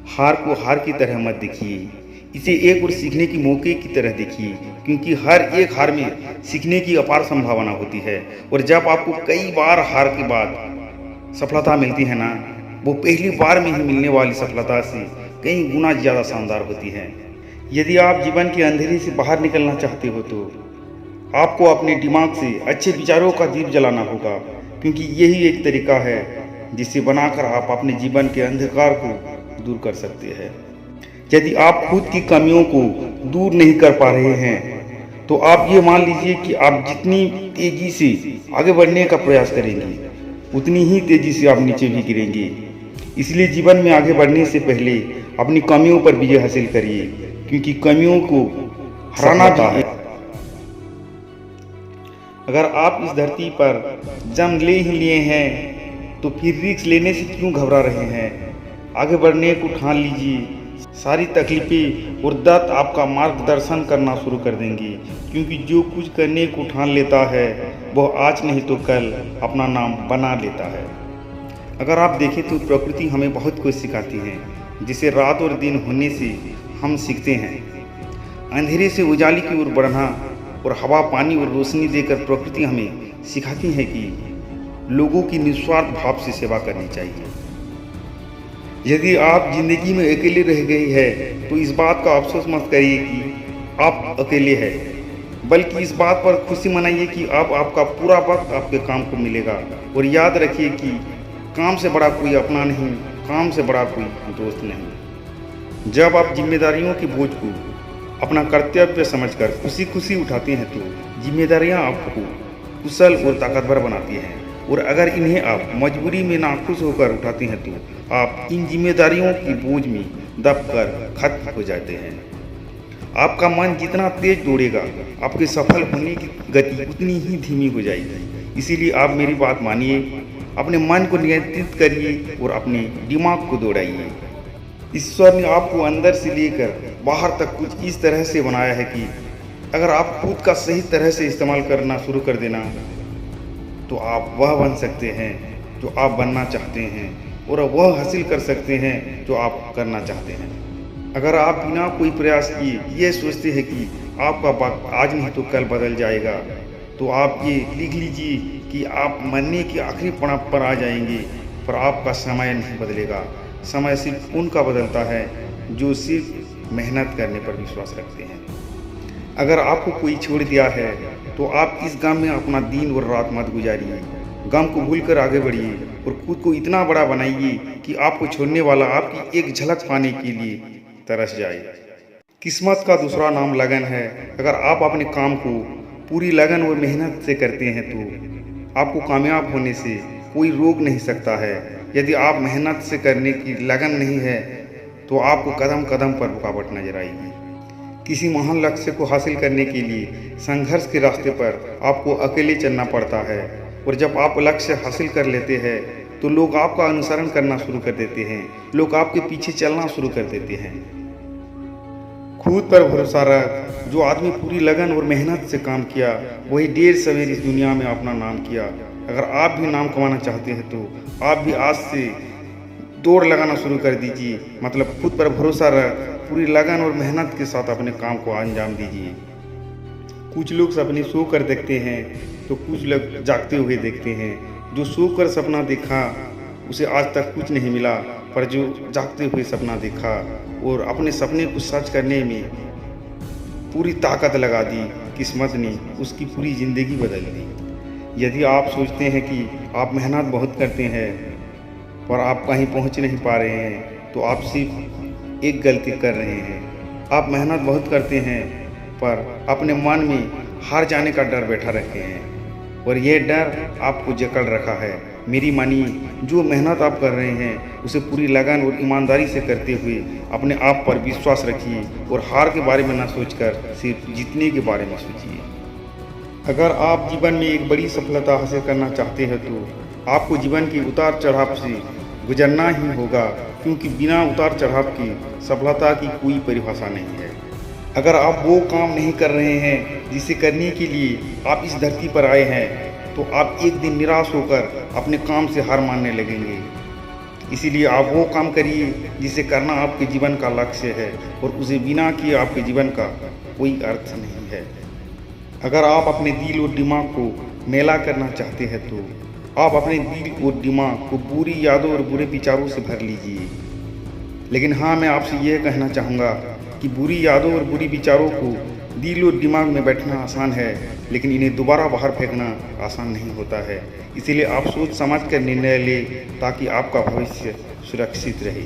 हार को हार की तरह मत देखिए, इसे एक और सीखने की मौके की तरह देखिए, क्योंकि हर एक हार में सीखने की अपार संभावना होती है। और जब आपको कई बार हार के बाद सफलता मिलती है ना, वो पहली बार में ही मिलने वाली सफलता से कई गुना ज़्यादा शानदार होती है। यदि आप जीवन के अंधेरे से बाहर निकलना चाहते हो तो आपको अपने दिमाग से अच्छे विचारों का दीप जलाना होगा, क्योंकि यही एक तरीका है जिसे बनाकर आप अपने जीवन के अंधकार को दूर कर सकते हैं। यदि आप खुद की कमियों को दूर नहीं कर पा रहे हैं तो आप ये मान लीजिए कि आप जितनी तेजी से आगे बढ़ने का प्रयास करेंगे उतनी ही तेजी से आप नीचे भी गिरेंगे। इसलिए जीवन में आगे बढ़ने से पहले अपनी कमियों पर विजय हासिल करिए, क्योंकि कमियों को हराना भी है। अगर आप इस धरती पर जन्म ले ही लिए हैं तो फिर रिस्क लेने से क्यों घबरा रहे हैं? आगे बढ़ने को ठान लीजिए। सारी तकलीफें और दर्द आपका मार्गदर्शन करना शुरू कर देंगी, क्योंकि जो कुछ करने को ठान लेता है वह आज नहीं तो कल अपना नाम बना लेता है। अगर आप देखें तो प्रकृति हमें बहुत कुछ सिखाती है, जिसे रात और दिन होने से हम सीखते हैं। अंधेरे से उजाले की ओर बढ़ना और हवा, पानी और रोशनी देकर प्रकृति हमें सिखाती है कि लोगों की निस्वार्थ भाव से सेवा करनी चाहिए। यदि आप जिंदगी में अकेले रह गए हैं तो इस बात का अफसोस मत करिए कि आप अकेले हैं, बल्कि इस बात पर खुशी मनाइए कि अब आपका पूरा वक्त आपके काम को मिलेगा। और याद रखिए कि काम से बड़ा कोई अपना नहीं, काम से बड़ा कोई दोस्त नहीं। जब आप जिम्मेदारियों के बोझ को अपना कर्तव्य समझकर खुशी खुशी उठाते हैं तो जिम्मेदारियां आपको कुशल और ताकतवर बनाती हैं। और अगर इन्हें आप मजबूरी में नाखुश होकर उठाते हैं तो आप इन जिम्मेदारियों की बोझ में दबकर खत्म हो जाते हैं। आपका मन जितना तेज दौड़ेगा, आपके सफल होने की गति उतनी ही धीमी हो जाएगी। इसीलिए आप मेरी बात मानिए, अपने मन को नियंत्रित करिए और अपने दिमाग को दौड़ाइए। ईश्वर ने आपको अंदर से लेकर बाहर तक कुछ इस तरह से बनाया है कि अगर आप खुद का सही तरह से इस्तेमाल करना शुरू कर देना तो आप वह बन सकते हैं जो आप बनना चाहते हैं, और वह हासिल कर सकते हैं जो आप करना चाहते हैं। अगर आप बिना कोई प्रयास किए ये सोचते हैं कि आपका वक्त आज नहीं तो कल बदल जाएगा, तो आप ये लिख लीजिए कि आप मरने के आखिरी पड़ाव पर आ जाएंगे, पर आपका समय नहीं बदलेगा। समय सिर्फ उनका बदलता है जो सिर्फ मेहनत करने पर विश्वास रखते हैं। अगर आपको कोई छोड़ दिया है तो आप इस गम में अपना दिन और रात मत गुजारिए। गम को भूलकर आगे बढ़िए और खुद को इतना बड़ा बनाइए कि आपको छोड़ने वाला आपकी एक झलक पाने के लिए तरस जाए। किस्मत का दूसरा नाम लगन है। अगर आप अपने काम को पूरी लगन और मेहनत से करते हैं तो आपको कामयाब होने से कोई रोक नहीं सकता है। यदि आप मेहनत से करने की लगन नहीं है तो आपको कदम कदम पर रुकावट नजर आएगी। किसी महान लक्ष्य को हासिल करने के लिए संघर्ष के रास्ते पर आपको अकेले चलना पड़ता है, और जब आप लक्ष्य हासिल कर लेते हैं तो लोग आपका अनुसरण करना शुरू कर देते हैं, लोग आपके पीछे चलना शुरू कर देते हैं। खुद पर भरोसा रख। जो आदमी पूरी लगन और मेहनत से काम किया वही देर सवेर इस दुनिया में अपना नाम किया। अगर आप भी नाम कमाना चाहते हैं तो आप भी आज से दौड़ लगाना शुरू कर दीजिए। मतलब खुद पर भरोसा रख, पूरी लगन और मेहनत के साथ अपने काम को अंजाम दीजिए। कुछ लोग सपने सो कर देखते हैं तो कुछ लोग जागते हुए देखते हैं। जो सो कर सपना देखा उसे आज तक कुछ नहीं मिला, पर जो जागते हुए सपना देखा और अपने सपने को सच करने में पूरी ताकत लगा दी, किस्मत ने उसकी पूरी ज़िंदगी बदल दी। यदि आप सोचते हैं कि आप मेहनत बहुत करते हैं पर आप कहीं पहुंच नहीं पा रहे हैं तो आप सिर्फ एक गलती कर रहे हैं। आप मेहनत बहुत करते हैं पर अपने मन में हार जाने का डर बैठा रखे हैं, और ये डर आपको जकड़ रखा है। मेरी मानिए, जो मेहनत आप कर रहे हैं उसे पूरी लगन और ईमानदारी से करते हुए अपने आप पर विश्वास रखिए और हार के बारे में न सोचकर सिर्फ जीतने के बारे में सोचिए। अगर आप जीवन में एक बड़ी सफलता हासिल करना चाहते हैं तो आपको जीवन के उतार चढ़ाव से गुजरना ही होगा, क्योंकि बिना उतार चढ़ाव की सफलता की कोई परिभाषा नहीं है। अगर आप वो काम नहीं कर रहे हैं जिसे करने के लिए आप इस धरती पर आए हैं तो आप एक दिन निराश होकर अपने काम से हार मानने लगेंगे। इसीलिए आप वो काम करिए जिसे करना आपके जीवन का लक्ष्य है, और उसे बिना किए आपके जीवन का कोई अर्थ नहीं है। अगर आप अपने दिल और दिमाग को मैला करना चाहते हैं तो आप अपने दिल और दिमाग को बुरी यादों और बुरे विचारों से भर लीजिए। लेकिन हाँ, मैं आपसे यह कहना चाहूँगा कि बुरी यादों और बुरी विचारों को दिल और दिमाग में बैठना आसान है, लेकिन इन्हें दोबारा बाहर फेंकना आसान नहीं होता है। इसीलिए आप सोच समझ कर निर्णय लें ताकि आपका भविष्य सुरक्षित रहे।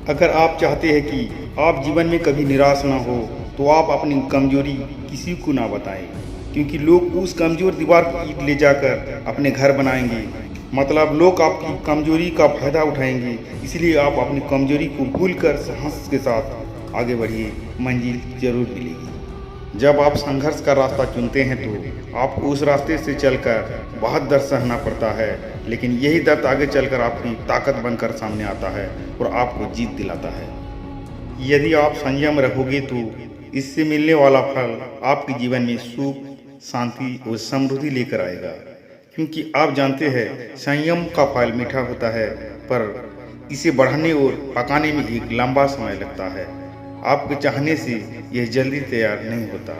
अगर आप चाहते हैं कि आप जीवन में कभी निराश ना हो तो आप अपनी कमजोरी किसी को ना बताएं, क्योंकि लोग उस कमजोर दीवार को ईंट ले जाकर अपने घर बनाएंगे। मतलब लोग आपकी कमजोरी का फायदा उठाएंगे। इसलिए आप अपनी कमजोरी को भूलकर साहस के साथ आगे बढ़िए, मंजिल जरूर मिलेगी। जब आप संघर्ष का रास्ता चुनते हैं तो आपको उस रास्ते से चलकर बहुत दर्द सहना पड़ता है, लेकिन यही दर्द आगे चलकर आपकी ताकत बनकर सामने आता है और आपको जीत दिलाता है। यदि आप संयम रखोगे तो इससे मिलने वाला फल आपके जीवन में सुख, शांति और समृद्धि लेकर आएगा, क्योंकि आप जानते हैं संयम का फल मीठा होता है, पर इसे बढ़ाने और पकाने में एक लंबा समय लगता है। आपके चाहने से यह जल्दी तैयार नहीं होता।